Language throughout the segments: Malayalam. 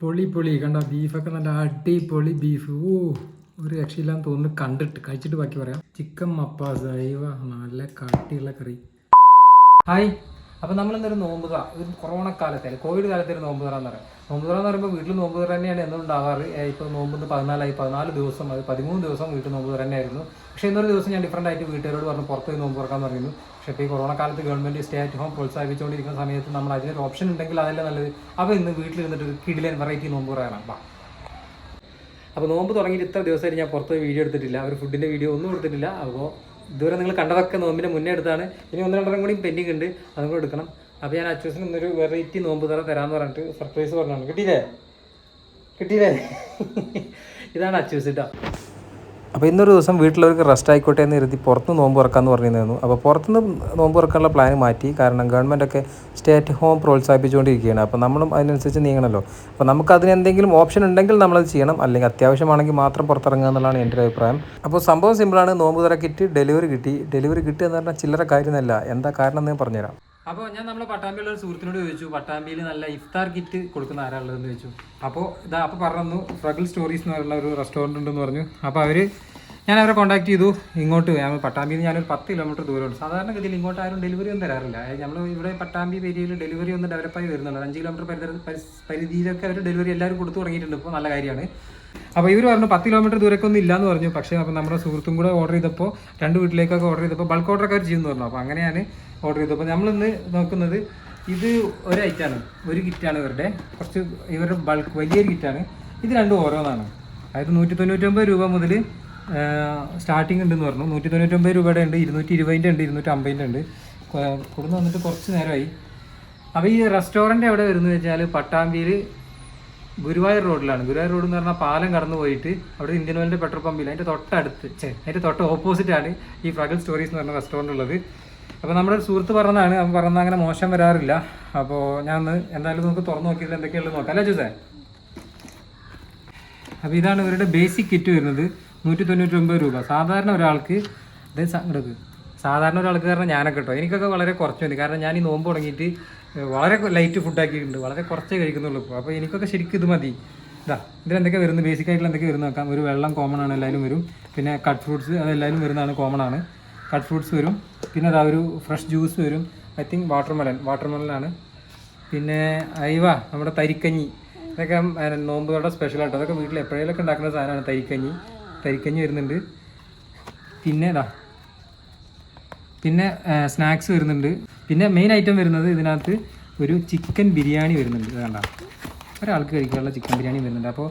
പൊളി പൊളി കണ്ട ബീഫൊക്കെ നല്ല അടിപൊളി ബീഫ്. ഒരു രക്ഷയില്ലാന്ന് തോന്നുന്നു കഴിച്ചിട്ട് ബാക്കി പറയാം. ചിക്കൻ മപ്പാസ് അയവ നല്ല കട്ടിയുള്ള കറി. ഹായ്, അപ്പോൾ നമ്മളിന്നൊരു നോമ്പ് തുറ, ഒരു കൊറോണ കാലത്തെ കോവിഡ് കാലത്തെ ഒരു നോമ്പ് തുറ എന്ന് പറയാം. നോമ്പ് തുറ എന്ന് പറയുമ്പോൾ വീട്ടിൽ നോമ്പ് തുറ തന്നെയാണ് എന്നും ഉണ്ടാവാറ്. ഇപ്പോൾ നോമ്പ് 14 ദിവസം, അത് 13 ദിവസം വീട്ടിൽ നോമ്പ് തുറ തന്നെയായിരുന്നു. പക്ഷേ ഇന്നൊരു ദിവസം ഞാൻ ഡിഫറൻ്റ് ആയിട്ട് വീട്ടുകാരോട് പറഞ്ഞു പുറത്ത് പോയി നോമ്പ് തുറക്കാൻ പറയുന്നു. പക്ഷേ ഇപ്പോൾ ഈ കൊറോണ കാലത്ത് ഗവൺമെൻറ് സ്റ്റേ അറ്റ് ഹോം പ്രോത്സാഹിപ്പിച്ചുകൊണ്ടിരിക്കുന്ന സമയത്ത് നമ്മൾ അതിനൊരു ഓപ്ഷൻ ഉണ്ടെങ്കിൽ അതല്ലേ നല്ലത്. അപ്പോൾ ഇന്ന് വീട്ടിലിരുന്നിട്ട് ഒരു കിടിലൻ വെറൈറ്റി നോമ്പ് തുറയാണ്. അപ്പോൾ നോമ്പ് തുടങ്ങിയിട്ട് ഇത്ര ദിവസമായിട്ട് ഞാൻ പുറത്ത് വീഡിയോ എടുത്തിട്ടില്ല, ഒരു ഫുഡിൻ്റെ വീഡിയോ ഒന്നും എടുത്തിട്ടില്ല. അപ്പോൾ ഇതുവരെ നിങ്ങൾ കണ്ടതൊക്കെ നോമ്പിൻ്റെ മുന്നേ എടുത്താണ്. ഇനി 1-2 കൂടി പെൻഡിങ് ഉണ്ട്, അതും കൂടെ എടുക്കണം. അപ്പോൾ ഞാൻ അച്ഛന് ഇന്നൊരു വെറൈറ്റി നോമ്പ് തുറ തരാമെന്ന് പറഞ്ഞിട്ട് സർപ്രൈസ് പറഞ്ഞാണ്. കിട്ടിയില്ലേ ഇതാണ് അച്ഛസ് കേട്ടോ. അപ്പോൾ ഇന്നൊരു ദിവസം വീട്ടിലവർക്ക് റെസ്റ്റ് ആയിക്കോട്ടെ എന്ന് കരുതി പുറത്ത് നോമ്പ് തുറക്കാമെന്ന് പറഞ്ഞിരുന്നു. അപ്പോൾ പുറത്തുനിന്ന് നോമ്പ് തുറക്കാനുള്ള പ്ലാൻ മാറ്റി. കാരണം ഗവൺമെൻറ്റൊക്കെ സ്റ്റേ അറ്റ് ഹോം പ്രോത്സാഹിപ്പിച്ചുകൊണ്ടിരിക്കുകയാണ്. അപ്പോൾ നമ്മളും അതിനനുസരിച്ച് നീങ്ങണമല്ലോ. അപ്പോൾ നമുക്ക് അതിന് എന്തെങ്കിലും ഓപ്ഷൻ ഉണ്ടെങ്കിൽ നമ്മളത് ചെയ്യണം, അല്ലെങ്കിൽ അത്യാവശ്യമാണെങ്കിൽ മാത്രം പുറത്തിറങ്ങുക എന്നുള്ളതാണ് എൻ്റെ ഒരു അഭിപ്രായം. അപ്പോൾ സംഭവം സിമ്പിളാണ്. നോമ്പ് തുറ കിറ്റ് ഡെലിവറി കിട്ടി എന്ന് പറഞ്ഞാൽ ചില്ലറ കാര്യമൊന്നുമല്ല. എന്താ കാരണം എന്ന് ഞാൻ പറഞ്ഞുതരാം. അപ്പോൾ ഞാൻ നമ്മളെ പട്ടാമ്പിയുള്ള ഒരു സുഹൃത്തിനോട് ചോദിച്ചു, പട്ടാമ്പിയിൽ നല്ല ഇഫ്താർ കിറ്റ് കൊടുക്കുന്ന ആരാളുള്ളതെന്ന് ചോദിച്ചു. അപ്പോൾ പറഞ്ഞു ഫ്രഗിൾ സ്റ്റോറീസ് എന്ന് പറയുന്ന ഒരു റെസ്റ്റോറൻറ്റ് ഉണ്ടെന്ന് പറഞ്ഞു. അപ്പോൾ ഞാൻ അവരെ കോൺടാക്ട് ചെയ്തു. ഇങ്ങോട്ട് പട്ടാമ്പിയിൽ നിന്ന് ഞാനൊരു 10 കിലോമീറ്റർ ദൂരമുണ്ട്. സാധാരണഗതിയിൽ ഇങ്ങോട്ട് ആരും ഡെലിവറി ഒന്നും തരാറില്ല. നമ്മൾ ഇവിടെ പട്ടാമ്പി ഏരിയയിൽ ഡെലിവറി ഒന്ന് ഡെവലപ്പായി വരുന്നുണ്ട്. 5 കിലോമീറ്റർ പരിധിയിലൊക്കെ അവർ ഡെലിവറി എല്ലാവരും കൊടുത്തു തുടങ്ങിയിട്ടുണ്ട്. ഇപ്പോൾ നല്ല കാര്യമാണ്. അപ്പോൾ ഇവർ പറഞ്ഞു 10 കിലോമീറ്റർ ദൂരമൊന്നും ഇല്ലയെന്ന് പറഞ്ഞു. പക്ഷേ അപ്പോൾ നമ്മുടെ സുഹൃത്തും കൂടെ ഓർഡർ ചെയ്തപ്പോൾ 2 വീട്ടിലേക്കൊക്കെ ഓർഡർ ചെയ്തപ്പോൾ ബൾക്ക് ഓർഡറൊക്കെ അവർ ചെയ്യുമെന്ന് പറഞ്ഞു. അപ്പോൾ അങ്ങനെയാണ് ഓർഡർ ചെയ്തപ്പോൾ നമ്മളിന്ന് നോക്കുന്നത് ഇത് ഒരു ഐറ്റമാണ്, ഒരു കിറ്റാണ് ഇവരുടെ ബൾക്ക് വലിയൊരു കിറ്റാണ്. ഇത് രണ്ടും ഓരോന്നാണ്. അതായത് 199 രൂപ മുതൽ സ്റ്റാർട്ടിങ് ഉണ്ടെന്ന് പറഞ്ഞു. 199 രൂപയുടെ ഉണ്ട്, 220 ഉണ്ട്, 250 ഉണ്ട്. കൊടുന്ന് വന്നിട്ട് കുറച്ച് നേരമായി. അപ്പോൾ ഈ റെസ്റ്റോറൻറ്റ് എവിടെ വരുന്നത് വെച്ചാൽ പട്ടാമ്പിയിൽ ഗുരുവായൂർ റോഡിലാണ്. ഗുരുവായൂർ റോഡ് എന്ന് പറഞ്ഞാൽ പാലം കടന്നു പോയിട്ട് അവിടെ ഇന്ത്യൻ ഓയിലിൻ്റെ പെട്രോൾ പമ്പിൽ അതിൻ്റെ തൊട്ട് ഓപ്പോസിറ്റാണ് ഈ ഫ്രഗിൾ സ്റ്റോറീസ് എന്ന് പറഞ്ഞ റെസ്റ്റോറൻറ്റ് ഉള്ളത്. അപ്പോൾ നമ്മുടെ ഒരു സുഹൃത്ത് പറഞ്ഞതാണ്, അവൻ പറഞ്ഞാൽ അങ്ങനെ മോശം വരാറില്ല. അപ്പോൾ ഞാൻ എന്തായാലും നമുക്ക് തുറന്ന് നോക്കിയിട്ട് എന്തൊക്കെയുള്ളത് നോക്കാം അല്ലേ ജോസേ. അപ്പോൾ ഇതാണ് ഇവരുടെ ബേസിക് കിറ്റ് വരുന്നത്, 199 രൂപ. സാധാരണ ഒരാൾക്ക് കാരണം ഞാനൊക്കെ കേട്ടോ, എനിക്കൊക്കെ വളരെ കുറച്ച് മതി. കാരണം ഞാൻ ഈ നോമ്പ് തുടങ്ങിയിട്ട് വളരെ ലൈറ്റ് ഫുഡാക്കിയിട്ടുണ്ട്, വളരെ കുറച്ചേ കഴിക്കുന്നുള്ളൂ ഇപ്പോൾ. അപ്പോൾ എനിക്കൊക്കെ ശരിക്കും ഇത് മതി. ഇതിലെന്തൊക്കെ വരുന്നത്, ബേസിക് ആയിട്ടുള്ള എന്തൊക്കെ വരുന്ന നോക്കാം. ഒരു വെള്ളം കോമൺ ആണ്, എല്ലാവരും വരും. പിന്നെ കട്ട് ഫ്രൂട്ട്സ് അതെല്ലാവരും വരുന്നതാണ്, കോമൺ ആണ്. കട്ട് ഫ്രൂട്ട്സ് വരും. പിന്നെ അതാ ഒരു ഫ്രഷ് ജ്യൂസ് വരും. ഐ തിങ്ക് വാട്ടർമെലനാണ്. പിന്നെ നമ്മുടെ തരിക്കഞ്ഞി, ഇതൊക്കെ നോമ്പുകളുടെ സ്പെഷ്യലായിട്ട്, അതൊക്കെ വീട്ടിൽ എപ്പോഴേലൊക്കെ ഉണ്ടാക്കുന്ന സാധനമാണ്. തരിക്കഞ്ഞി വരുന്നുണ്ട്. പിന്നെ സ്നാക്സ് വരുന്നുണ്ട്. പിന്നെ മെയിൻ ഐറ്റം വരുന്നത് ഇതിനകത്ത് ഒരു ചിക്കൻ ബിരിയാണി വരുന്നുണ്ട്. വേണ്ട, ഒരാൾക്ക് കഴിക്കാനുള്ള ചിക്കൻ ബിരിയാണി വരുന്നുണ്ട്. അപ്പോൾ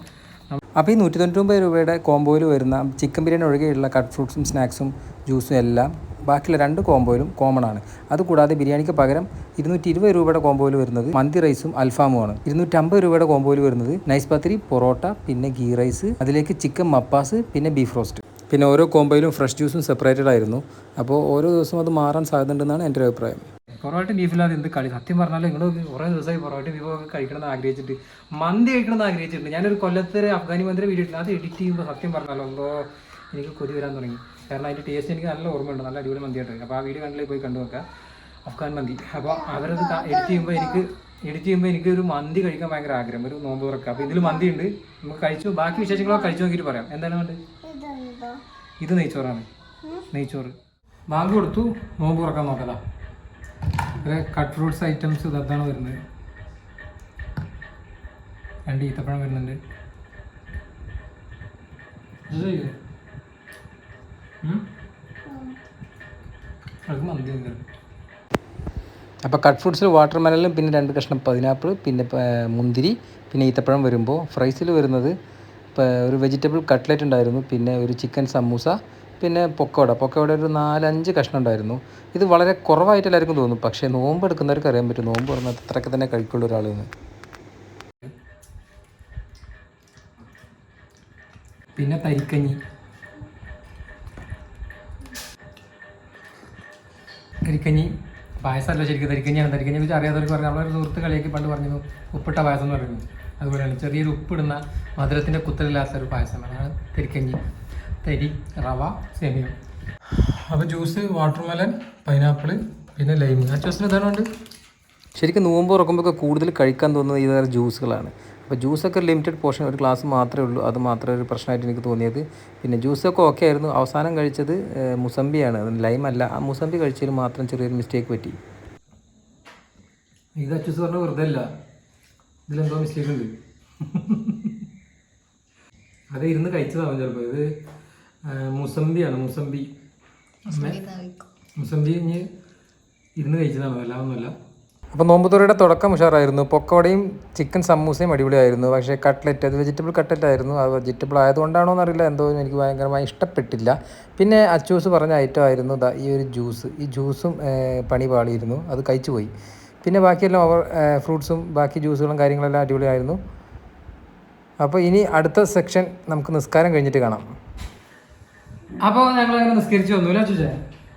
ഈ 199 രൂപയുടെ കോംബോയിൽ വരുന്ന ചിക്കൻ ബിരിയാണി ഒഴികെയുള്ള കട്ട് ഫ്രൂട്ട്സും സ്നാക്സും ജ്യൂസും എല്ലാം ബാക്കിയുള്ള 2 കോംബോയിലും കോമൺ ആണ്. അതുകൂടാതെ ബിരിയാണിക്ക് പകരം 220 രൂപയുടെ കോംബോയിൽ വരുന്നത് മന്തി റൈസും അൽഫാമുമാണ്. 250 രൂപയുടെ കോംബോയിൽ വരുന്നത് നൈസ് പത്തിരി, പൊറോട്ട, പിന്നെ ഗീ റൈസ്, അതിലേക്ക് ചിക്കൻ മപ്പാസ്, പിന്നെ ബീഫ് റോസ്റ്റ്. പിന്നെ ഓരോ കോംബോയിലും ഫ്രഷ് ജ്യൂസും സെപ്പറേറ്റഡ് ആയിരുന്നു. അപ്പോൾ ഓരോ ദിവസവും അത് മാറാൻ സാധ്യതയുണ്ടെന്നാണ് എൻ്റെ ഒരു അഭിപ്രായം. പൊറോട്ട ബീഫില്ലാതെ എന്ത് കളി, സത്യം പറഞ്ഞാൽ നിങ്ങൾ കുറേ ദിവസമായി പൊറോട്ട ബീഫൊക്കെ കഴിക്കണമെന്ന് ആഗ്രഹിച്ചിട്ട്, മന്തി കഴിക്കണമെന്ന് ആഗ്രഹിച്ചിട്ടുണ്ട്. ഞാനൊരു കൊല്ലത്തെ അഫ്ഗാനി മന്തിയുടെ വീഡിയോ ഇട്ടില്ല, അത് എഡിറ്റ് ചെയ്യുമ്പോൾ സത്യം പറഞ്ഞാലോ എന്തോ എനിക്ക് കൊതി വരാൻ തുടങ്ങി. കാരണം അതിൻ്റെ ടേസ്റ്റ് എനിക്ക് നല്ല ഓർമ്മയുണ്ട്, നല്ല അടിപൊളി മന്തിയായിട്ട്. അപ്പോൾ ആ വീഡിയോ കണ്ടിലേക്ക് പോയി കണ്ടു നോക്കുക, അഫ്ഗാൻ മന്തി. അപ്പോൾ അവരത് എഡിറ്റ് ചെയ്യുമ്പോൾ എനിക്കൊരു മന്തി കഴിക്കാൻ ഭയങ്കര ആഗ്രഹം, ഒരു നോമ്പ് തുറക്കുക. അപ്പോൾ ഇതിൽ മന്തി ഉണ്ട്, നമുക്ക് കഴിച്ചു, ബാക്കി വിശേഷങ്ങളൊക്കെ കഴിച്ചു നോക്കിയിട്ട് പറയാം. എന്താണ് വേണ്ടത്? ഇത് നെയ്ച്ചോറാണ്, നെയ്ച്ചോറ്. ബാങ്ക് കൊടുത്തു, നോമ്പ് തുറക്കാൻ നോക്കതാ. കട്ട് ഫ്രൂട്ട്സ് ഐറ്റംസ് ഇതാണ് വരുന്നത്. 2 ഈത്തപ്പഴം വരുന്നുണ്ട്. അപ്പോൾ കട്ട് ഫ്രൂട്ട്സിൽ വാട്ടർമെലനും, പിന്നെ 2 കഷ്ണം പൈനാപ്പിൾ, പിന്നെ മുന്തിരി, പിന്നെ ഈത്തപ്പഴം വരുമ്പോൾ ഫ്രൈസിൽ വരുന്നത് ഒരു വെജിറ്റബിൾ കട്ട്ലറ്റ് ഉണ്ടായിരുന്നു, പിന്നെ ഒരു ചിക്കൻ സമൂസ, പിന്നെ പൊക്കോട ഒരു 4-5 കഷ്ണം ഉണ്ടായിരുന്നു. ഇത് വളരെ കുറവായിട്ട് എല്ലാവർക്കും തോന്നും, പക്ഷേ നോമ്പ് എടുക്കുന്നവർക്ക് അറിയാൻ പറ്റും നോമ്പ് പറഞ്ഞാൽ അത്രയൊക്കെ തന്നെ കഴിക്കുള്ള ഒരാളെന്ന്. പിന്നെ തരിക്കഞ്ഞി പായസമല്ല ശരിക്കും, തരിക്കഞ്ഞിയാണ്. തരിക്കഞ്ഞി വെച്ചാൽ അറിയാത്തവർക്ക് പറഞ്ഞാൽ നമ്മളൊരു സുഹൃത്ത് കളിയാക്കി പണ്ട് പറഞ്ഞു ഉപ്പിട്ട പായസം എന്ന് പറയുന്നത്. അതുപോലെയാണ് ചെറിയൊരു ഉപ്പിടുന്ന മധുരത്തിൻ്റെ കുത്തലില്ലാത്തൊരു പായസമാണ്, അതാണ് തരിക്കഞ്ഞി. തരി, റവ, സേമിയ. അപ്പോൾ ജ്യൂസ് വാട്ടർമെലൻ, പൈനാപ്പിൾ, പിന്നെ ലൈം. ആ ജ്യൂസിന് ഇതാണ് ഉണ്ട്. ശരിക്കും നോമ്പ് തുറക്കുമ്പോഴൊക്കെ കൂടുതൽ കഴിക്കാൻ തോന്നുന്നത് ഇതേറെ ജ്യൂസുകളാണ്. അപ്പോൾ ജ്യൂസൊക്കെ ലിമിറ്റഡ് പോർഷൻ, ഒരു ഗ്ലാസ് മാത്രമേ ഉള്ളൂ. അത് മാത്രമേ ഒരു പ്രശ്നമായിട്ട് എനിക്ക് തോന്നിയത്. പിന്നെ ജ്യൂസൊക്കെ ഓക്കെ ആയിരുന്നു. അവസാനം കഴിച്ചത് മുസമ്പിയാണ്, ലൈമല്ല. ആ മുസമ്പി കഴിച്ചതിൽ മാത്രം ചെറിയൊരു മിസ്റ്റേക്ക് പറ്റി. ഇത് അച്ചൂസ് പറഞ്ഞ വെറുതെ അല്ല, ഇതിലെന്തോ മിസ്റ്റേക്ക് ഉണ്ട്. അത് ഇരുന്ന് കഴിച്ചതാവും ചിലപ്പോൾ. ഇത് മുസമ്പിയാണ്, മുസമ്പി ഇനി ഇരുന്ന് കഴിച്ചതാണ്, എല്ലാമൊന്നുമല്ല. അപ്പോൾ നോമ്പുതുറയുടെ തുടക്കം ഉഷാറായിരുന്നു. പൊക്കോടയും ചിക്കൻ സമൂസയും അടിപൊളിയായിരുന്നു. പക്ഷേ കട്ട്ലറ്റ്, അത് വെജിറ്റബിൾ കട്ട്ലറ്റ് ആയിരുന്നു. അത് വെജിറ്റബിൾ ആയതുകൊണ്ടാണോ എന്നറിയില്ല, എന്തോ എനിക്ക് ഭയങ്കരമായി ഇഷ്ടപ്പെട്ടില്ല. പിന്നെ അച്ചൂസ് പറഞ്ഞ ഐറ്റം ആയിരുന്നു ഈ ഒരു ജ്യൂസ്. ഈ ജ്യൂസും പണി പാളിയിരുന്നു, അത് കഴിച്ചു പോയി. പിന്നെ ബാക്കിയെല്ലാം ഫ്രൂട്ട്സും ബാക്കി ജ്യൂസുകളും കാര്യങ്ങളെല്ലാം അടിപൊളിയായിരുന്നു. അപ്പോൾ ഇനി അടുത്ത സെക്ഷൻ നമുക്ക് നിസ്കാരം കഴിഞ്ഞിട്ട് കാണാം. അപ്പോൾ ഞങ്ങളങ്ങനെ നിസ്കരിച്ച് വന്നു അല്ലേ അച്ചൂസേ?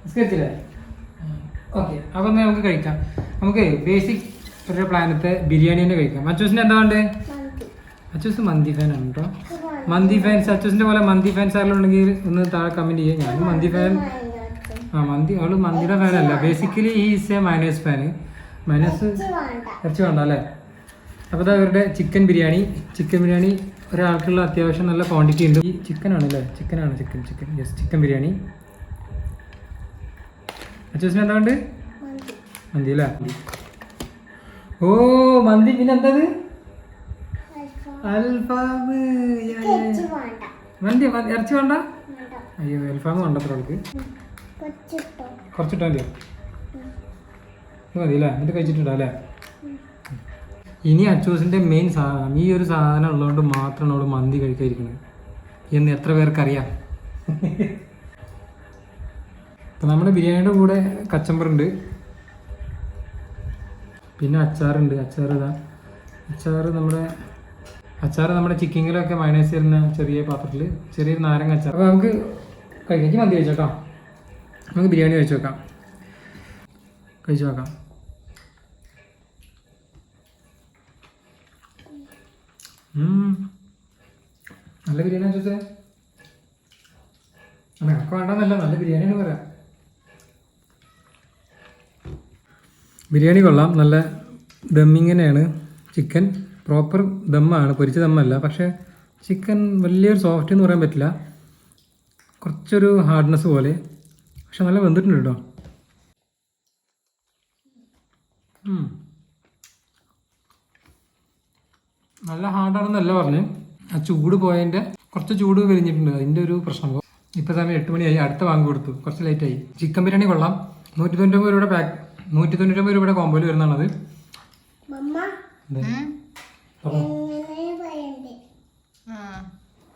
നിസ്കരിച്ചില്ലേ? ഓക്കെ. അപ്പോൾ നമുക്ക് കഴിക്കാം. നമുക്ക് ബേസിക് ഒരു പ്ലാനത്തെ ബിരിയാണി തന്നെ കഴിക്കാം. അച്ചൂസിന് എന്താ വേണ്ടേ? അച്ചൂസ് മന്തി ഫാനാണ് കേട്ടോ. മന്തി ഫാൻസ്, അച്ചൂസിൻ്റെ പോലെ മന്തി ഫാൻസ് ആരെങ്കിലും ഉണ്ടെങ്കിൽ ഒന്ന് താഴെ കമൻറ്റ് ചെയ്യുക. ഞാനും മന്തി ഫാൻ. അവള് മന്തിയുടെ ഫാനല്ല, ബേസിക്കലി ഈസ് എ മയനേഴ്സ് ഫാന്. മയനേഴ്സ് ഇറച്ചി വേണ്ട അല്ലേ? അപ്പോൾ അവരുടെ ചിക്കൻ ബിരിയാണി ഒരാൾക്കുള്ള അത്യാവശ്യം നല്ല ക്വാണ്ടിറ്റി ഉണ്ട്. ഈ ചിക്കനാണ് അല്ലേ? Chicken yes, chicken biryani. അച്ചൂസിന് എന്താ വേണ്ടത്? മന്തി അല്ലേ? ഓ മന്തി. പിന്നെ എന്താ അൽഫാം? മന്തി ഇറച്ചി വേണ്ട? അയ്യോ, അൽഫാം വേണ്ടത്ര ആൾക്ക്. കുറച്ചിട്ടാ മതിയോ? മതി അല്ലേ? എന്നിട്ട് കഴിച്ചിട്ടുണ്ടോ അല്ലേ? ഇനി അച്ചൂസിൻ്റെ മെയിൻ സാധനം, ഈ ഒരു സാധനം ഉള്ളതുകൊണ്ട് മാത്രമാണ് അവൾ മന്തി കഴിക്കാതിരിക്കുന്നത് എന്ന് എത്ര പേർക്കറിയാം. ഇപ്പം നമ്മുടെ ബിരിയാണിയുടെ കൂടെ കച്ചമ്പറുണ്ട്, പിന്നെ അച്ചാറുണ്ട്. അച്ചാർ നമ്മുടെ ചിക്കനിലൊക്കെ മയണൈസ് ചെയ്യുന്ന ചെറിയ പാത്രത്തിൽ ചെറിയൊരു നാരങ്ങ അച്ചാർ. അപ്പോൾ നമുക്ക് കഴിക്കാം. മന്തി കഴിച്ചോക്കാം, നമുക്ക് ബിരിയാണി കഴിച്ചു നോക്കാം. നല്ല ബിരിയാണി ചോദിച്ചേ. കണക്ക് വേണ്ടെന്നല്ല, നല്ല ബിരിയാണിയാണ് പറയാം. ബിരിയാണി കൊള്ളാം, നല്ല ദമ്മിങ്ങനെയാണ്. ചിക്കൻ പ്രോപ്പർ ദമ്മാണ്, പൊരിച്ച ദമ്മല്ല. പക്ഷേ ചിക്കൻ വലിയൊരു സോഫ്റ്റ് എന്ന് പറയാൻ പറ്റില്ല, കുറച്ചൊരു ഹാർഡ്നെസ് പോലെ. പക്ഷെ നല്ല വെന്തിട്ടുണ്ട് കേട്ടോ. നല്ല ഹാർഡാണെന്നല്ല പറഞ്ഞ്, ആ ചൂട് പോയതിൻ്റെ കുറച്ച് ചൂട് വലിഞ്ഞിട്ടുണ്ട്, അതിൻ്റെ ഒരു പ്രശ്നം. ഇപ്പോൾ സമയം 8 മണിയായി, അടുത്ത വാങ്ങി കൊടുത്തു, കുറച്ച് ലേറ്റായി. ചിക്കൻ ബിരിയാണി കൊള്ളാം. 199 രൂപയുടെ പാക്ക്, 199 രൂപയുടെ കോമ്പോയിൽ വരുന്നതാണത്.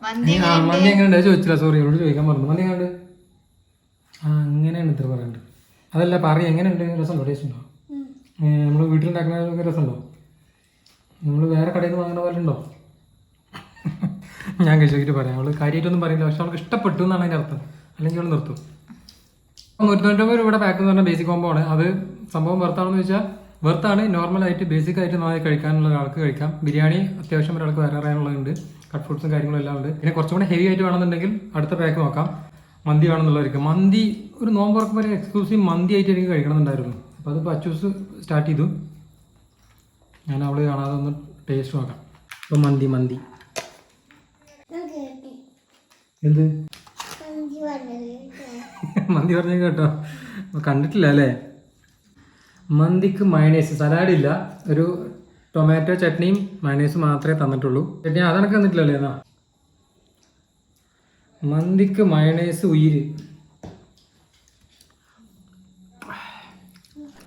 മന്തി എങ്ങനെയുണ്ട് ചോദിച്ചില്ല, സോറി, എന്നോട് ചോദിക്കാൻ പറഞ്ഞു. മന്തി എങ്ങനെയുണ്ട്? അങ്ങനെയാണ് ഇത്ര പറയണ്ടത്. അതല്ല, പറയും എങ്ങനെയുണ്ട്, രസമുണ്ടോ? ടേസ്റ്റ് ഉണ്ടോ? നമ്മൾ വീട്ടിലുണ്ടാക്കുന്ന രസമുണ്ടോ? നമ്മൾ വേറെ കടയിൽ നിന്ന് വാങ്ങുന്ന പോലെ ഉണ്ടോ? ഞാൻ കഴിച്ചിട്ട് പറയാം. അവൾ കാര്യമായിട്ടൊന്നും പറയില്ല, പക്ഷെ അവൾക്ക് ഇഷ്ടപ്പെട്ടു എന്നാണ് അതിൻ്റെ അർത്ഥം, അല്ലെങ്കിൽ അവൾ നിർത്തും. 199 രൂപയുടെ പാക്ക് എന്ന് പറഞ്ഞാൽ ബേസിക് കോമ്പോ ആണ്. അത് സംഭവം വെർത്താണെന്ന് വെച്ചാൽ വെർത്താണ്. നോർമലായിട്ട് ബേസിക്കായിട്ട് നന്നായി കഴിക്കാനുള്ള ഒരാൾക്ക് കഴിക്കാം. ബിരിയാണി അത്യാവശ്യം ഒരാൾക്ക് വേറെ അറിയാനുള്ളതുണ്ട്, കട്ട് ഫ്രൂട്ട്സും കാര്യങ്ങളും എല്ലാം ഉണ്ട്. പിന്നെ കുറച്ചും കൂടെ ഹെവി ആയിട്ട് വേണമെന്നുണ്ടെങ്കിൽ അടുത്ത പാക്ക് നോക്കാം. മന്തി വേണമെന്നുള്ളവർക്ക് മന്തി ഒരു നോമ്പ് തുറക്കുമ്പോൾ ഒരു എക്സ്ക്ലൂസീവ് മന്തി ആയിട്ട് എനിക്ക് കഴിക്കണമെന്നുണ്ടായിരുന്നു. അപ്പോൾ അതിപ്പോൾ അച്ചൂസ് സ്റ്റാർട്ട് ചെയ്തു. ഞാൻ അവൾ കാണാതെ ഒന്ന് ടേസ്റ്റ് നോക്കാം. അപ്പോൾ മന്തി എന്ത് മന്തി പറഞ്ഞു കേട്ടോ? കണ്ടിട്ടില്ല അല്ലേ? മന്തിക്ക് മയണൈസ്, സലാഡില്ല, ഒരു ടൊമാറ്റോ ചട്നിയും മയണൈസ് മാത്രമേ തന്നിട്ടുള്ളൂ. ചട്നി അതെനിക്ക് തന്നിട്ടില്ലല്ലേ? എന്നാ മന്തിക്ക് മയണൈസ് ഉയിര്.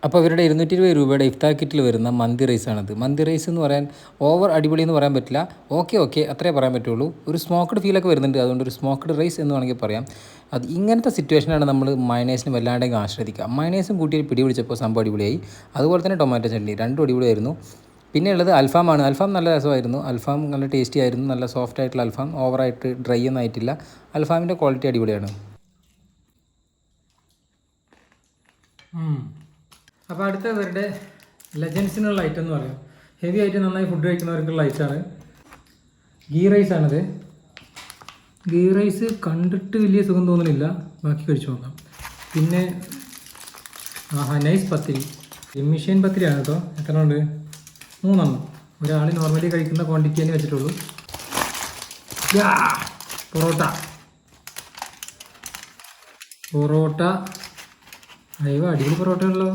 അപ്പോൾ ഇവരുടെ 220 രൂപയുടെ ഇഫ്താർ കിറ്റിൽ വരുന്ന മന്തി റൈസാണിത്. മന്തി റൈസ് എന്ന് പറയാൻ ഓവർ അടിപൊളി എന്ന് പറയാൻ പറ്റില്ല, ഓക്കെ അത്രേ പറയാൻ പറ്റുള്ളൂ. ഒരു സ്മോക്ക്ഡ് ഫീലൊക്കെ വരുന്നുണ്ട്, അതുകൊണ്ട് ഒരു സ്മോക്ക്ഡ് റൈസ് എന്ന് വേണമെങ്കിൽ പറയാം. അത് ഇങ്ങനത്തെ സിറ്റുവേഷനാണ് നമ്മൾ മയണൈസിന് വല്ലാണ്ടെങ്കിൽ ആശ്രയിക്കുക. മയണൈസും കൂട്ടി പിടി പിടിച്ചപ്പോൾ സംഭവം അടിപൊളിയായി. അതുപോലെ തന്നെ ടൊമാറ്റോ ചട്നി രണ്ടും അടിപൊളിയായിരുന്നു. പിന്നെ ഉള്ളത് അൽഫാമാണ്. അൽഫാം നല്ല രസമായിരുന്നു. അൽഫാം നല്ല ടേസ്റ്റി ആയിരുന്നു, നല്ല സോഫ്റ്റ് ആയിട്ടുള്ള അൽഫാം, ഓവറായിട്ട് ഡ്രൈ ഒന്നും ആയിട്ടില്ല. അൽഫാമിൻ്റെ ക്വാളിറ്റി അടിപൊളിയാണ്. അപ്പോൾ അടുത്ത ഇവരുടെ ലെജൻസിനുള്ള ഐറ്റം എന്ന് പറയാം. ഹെവി ആയിട്ട് നന്നായി ഫുഡ് കഴിക്കുന്നവർക്കുള്ള ഐറ്റമാണ് ഗീ റൈസാണിത്. ഗീ റൈസ് കണ്ടിട്ട് വലിയ സുഖം തോന്നുന്നില്ല, ബാക്കി കഴിച്ചു നോക്കാം. പിന്നെ നൈസ് പത്തിരി, എമിഷ്യൻ പത്തിരിയാണ് കേട്ടോ. എത്ര ഉണ്ട്? 3 ഒരാൾ നോർമലി കഴിക്കുന്ന ക്വാണ്ടിറ്റി തന്നെ വെച്ചിട്ടുള്ളൂ. പൊറോട്ട അയ്യോ അടിപൊളി പൊറോട്ടയാണല്ലോ.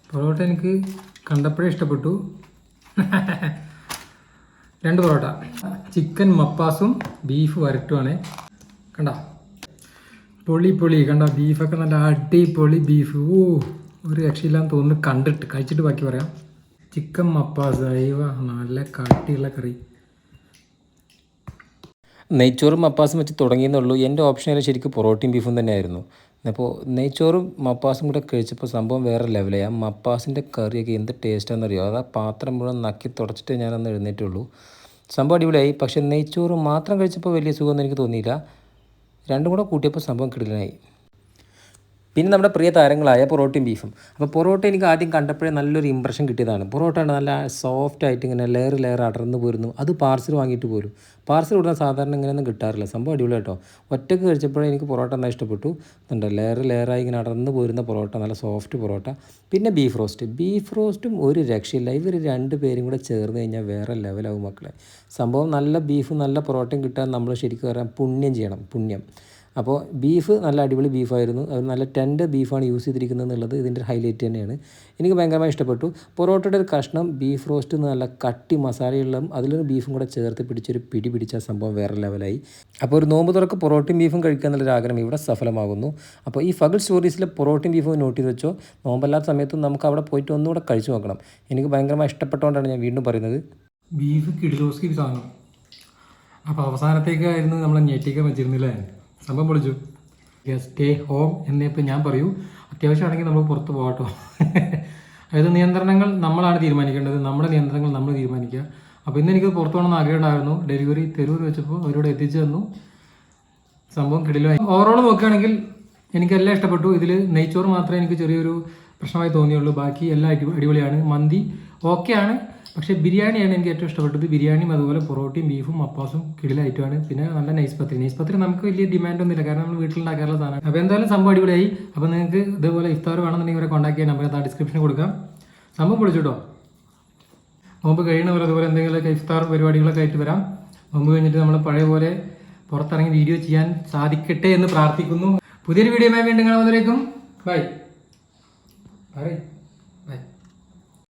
പൊറോട്ട എനിക്ക് കണ്ടപ്പോഴേ ഇഷ്ടപ്പെട്ടു. 2 പൊറോട്ട, ചിക്കൻ മപ്പാസും ബീഫ് വരട്ടുമാണ്. കണ്ട പൊളി കണ്ട ബീഫൊക്കെ നല്ല അടിപൊളി ബീഫ്. ഒരു രക്ഷയില്ലാന്ന് തോന്നുന്നു കണ്ടിട്ട്. കഴിച്ചിട്ട് ബാക്കി പറയാം. ചിക്കൻ മപ്പാസ് അയ്യോ നല്ല കട്ടിയുള്ള കറി. നെയ്ച്ചോറും മപ്പാസും വെച്ച് തുടങ്ങിയെന്നുള്ളൂ. എൻ്റെ ഓപ്ഷൻ ശരിക്കും പൊറോട്ടയും ബീഫും തന്നെയായിരുന്നു. അപ്പോൾ നെയ്ച്ചോറും മപ്പാസും കൂടെ കഴിച്ചപ്പോൾ സംഭവം വേറെ ലെവലായി. ആ മപ്പാസിൻ്റെ കറിയൊക്കെ എന്ത് ടേസ്റ്റാണെന്നറിയോ. അത് ആ പാത്രം മുഴുവൻ നക്കി തുടച്ചിട്ട് ഞാനന്ന് എഴുന്നേറ്റുള്ളൂ. സംഭവം അടിപൊളിയായി. പക്ഷേ നെയ്ച്ചോറ് മാത്രം കഴിച്ചപ്പോൾ വലിയ സുഖമൊന്നും എനിക്ക് തോന്നിയില്ല. രണ്ടും കൂടെ കൂട്ടിയപ്പോൾ സംഭവം കിടിലനായി. പിന്നെ നമ്മുടെ പ്രിയ താരങ്ങളായ പൊറോട്ടയും ബീഫും. അപ്പോൾ പൊറോട്ട എനിക്ക് ആദ്യം കണ്ടപ്പോഴേ നല്ലൊരു ഇമ്പ്രഷൻ കിട്ടിയതാണ്. പൊറോട്ട നല്ല സോഫ്റ്റ് ആയിട്ട് ഇങ്ങനെ ലെയർ അടർന്ന് പോരുന്നു. അത് പാർസൽ വാങ്ങിയിട്ട് പോരും. പാർസൽ കൊടുക്കാൻ സാധാരണ ഇങ്ങനെയൊന്നും കിട്ടാറില്ല. സംഭവം അടിപൊളി കേട്ടോ. ഒറ്റയ്ക്ക് കഴിച്ചപ്പോഴേ എനിക്ക് പൊറോട്ട എന്നാൽ ഇഷ്ടപ്പെട്ടു. ഉണ്ട് ലെയറായി ഇങ്ങനെ അടർന്ന് പോരുന്ന പൊറോട്ട, നല്ല സോഫ്റ്റ് പൊറോട്ട. പിന്നെ ബീഫ് റോസ്റ്റും ഒരു രക്ഷയില്ല. ഇവർ 2 പേരും കൂടെ ചേർന്ന് കഴിഞ്ഞാൽ വേറെ ലെവലാവും മക്കളെ. സംഭവം നല്ല ബീഫും നല്ല പൊറോട്ടയും കിട്ടാൻ നമ്മൾ ശരിക്കും പറയാം പുണ്യം ചെയ്യണം, പുണ്യം. അപ്പോൾ ബീഫ് നല്ല അടിപൊളി ബീഫായിരുന്നു. അത് നല്ല ടെൻഡർ ബീഫാണ് യൂസ് ചെയ്തിരിക്കുന്നത് എന്നുള്ളത് ഇതിൻ്റെ ഹൈലൈറ്റ് തന്നെയാണ്. എനിക്ക് ഭയങ്കരമായി ഇഷ്ടപ്പെട്ടു. പൊറോട്ടയുടെ ഒരു കഷ്ണം ബീഫ് റോസ്റ്റ് നല്ല കട്ടി മസാലയുള്ള അതിലൊരു ബീഫും കൂടെ ചേർത്ത് പിടിച്ചൊരു പിടിച്ച സംഭവം വേറെ ലെവലായി. അപ്പോൾ ഒരു നോമ്പ് തുറക്ക് പൊറോട്ടയും ബീഫും കഴിക്കുക എന്നുള്ളൊരു ആഗ്രഹം ഇവിടെ സഫലമാകുന്നു. അപ്പോൾ ഈ ഫഗിൾ സ്റ്റോറീസിലെ പൊറോട്ടയും ബീഫും നോട്ട് ചെയ്ത് വെച്ചോ. നോമ്പല്ലാത്ത സമയത്തും നമുക്ക് അവിടെ പോയിട്ട് ഒന്നുകൂടെ കഴിച്ചു നോക്കണം. എനിക്ക് ഭയങ്കരമായി ഇഷ്ടപ്പെട്ടുകൊണ്ടാണ് ഞാൻ വീണ്ടും പറയുന്നത്. ബീഫ് കിടിലോസ്കി സാധനം. അപ്പോൾ അവസാനത്തേക്കായിരുന്നു നമ്മൾ ഞെട്ടിക്കാൻ വെച്ചിരുന്നില്ലേ. സംഭവം പൊളിച്ചു. സ്റ്റേ ഹോം എന്നിപ്പോൾ ഞാൻ പറയൂ. അത്യാവശ്യമാണെങ്കിൽ നമ്മൾ പുറത്ത് പോകട്ടോ. അതായത് നിയന്ത്രണങ്ങൾ നമ്മളാണ് തീരുമാനിക്കേണ്ടത്. നമ്മുടെ നിയന്ത്രണങ്ങൾ നമ്മൾ തീരുമാനിക്കുക. അപ്പോൾ ഇന്ന് എനിക്ക് പുറത്ത് പോകണമെന്ന് ആഗ്രഹം ഉണ്ടായിരുന്നു. ഡെലിവറി തെരൂർ വെച്ചപ്പോൾ അവരോട് എത്തിച്ചു തന്നു. സംഭവം കിടിലമായി. ഓവറോൾ നോക്കുകയാണെങ്കിൽ എനിക്കെല്ലാം ഇഷ്ടപ്പെട്ടു. ഇതിൽ നെയ്ച്ചോറ് മാത്രമേ എനിക്ക് ചെറിയൊരു പ്രശ്നമായി തോന്നിയുള്ളൂ. ബാക്കി എല്ലാം അടിപൊളിയാണ്. മന്തി ഓക്കെയാണ്. പക്ഷേ ബിരിയാണിയാണ് എനിക്ക് ഏറ്റവും ഇഷ്ടപ്പെട്ടത്. ബിരിയാണിയും അതുപോലെ പൊറോട്ടയും ബീഫും മപ്പാസും കിടിലായിട്ടുമാണ്. പിന്നെ നല്ല നൈസ് പത്തിരി നമുക്ക് വലിയ ഡിമാൻഡൊന്നുമില്ല, കാരണം നമ്മൾ വീട്ടിലുണ്ടാക്കാറുള്ള സാധനം. അപ്പോൾ എന്തായാലും സംഭവം അടിപൊളിയായി. അപ്പോൾ നിങ്ങൾക്ക് ഇതേപോലെ ഇഫ്താർ വേണമെന്നുണ്ടെങ്കിൽ ഇവരെ കോൺടാക്ട് ചെയ്യാൻ നമ്പർ ഡിസ്ക്രിപ്ഷനിൽ കൊടുക്കാം. സംഭവം പൊളിച്ചിട്ടോ. നോമ്പ് കഴിയണവരെ അതുപോലെ എന്തെങ്കിലുമൊക്കെ ഇഫ്താർ പരിപാടികളൊക്കെ ആയിട്ട് വരാം. നോമ്പ് കഴിഞ്ഞിട്ട് നമ്മൾ പഴയ പോലെ പുറത്തിറങ്ങി വീഡിയോ ചെയ്യാൻ സാധിക്കട്ടെ എന്ന് പ്രാർത്ഥിക്കുന്നു. പുതിയൊരു വീഡിയോയുമായി വീണ്ടും കാണുന്നവരേക്കും ബൈ.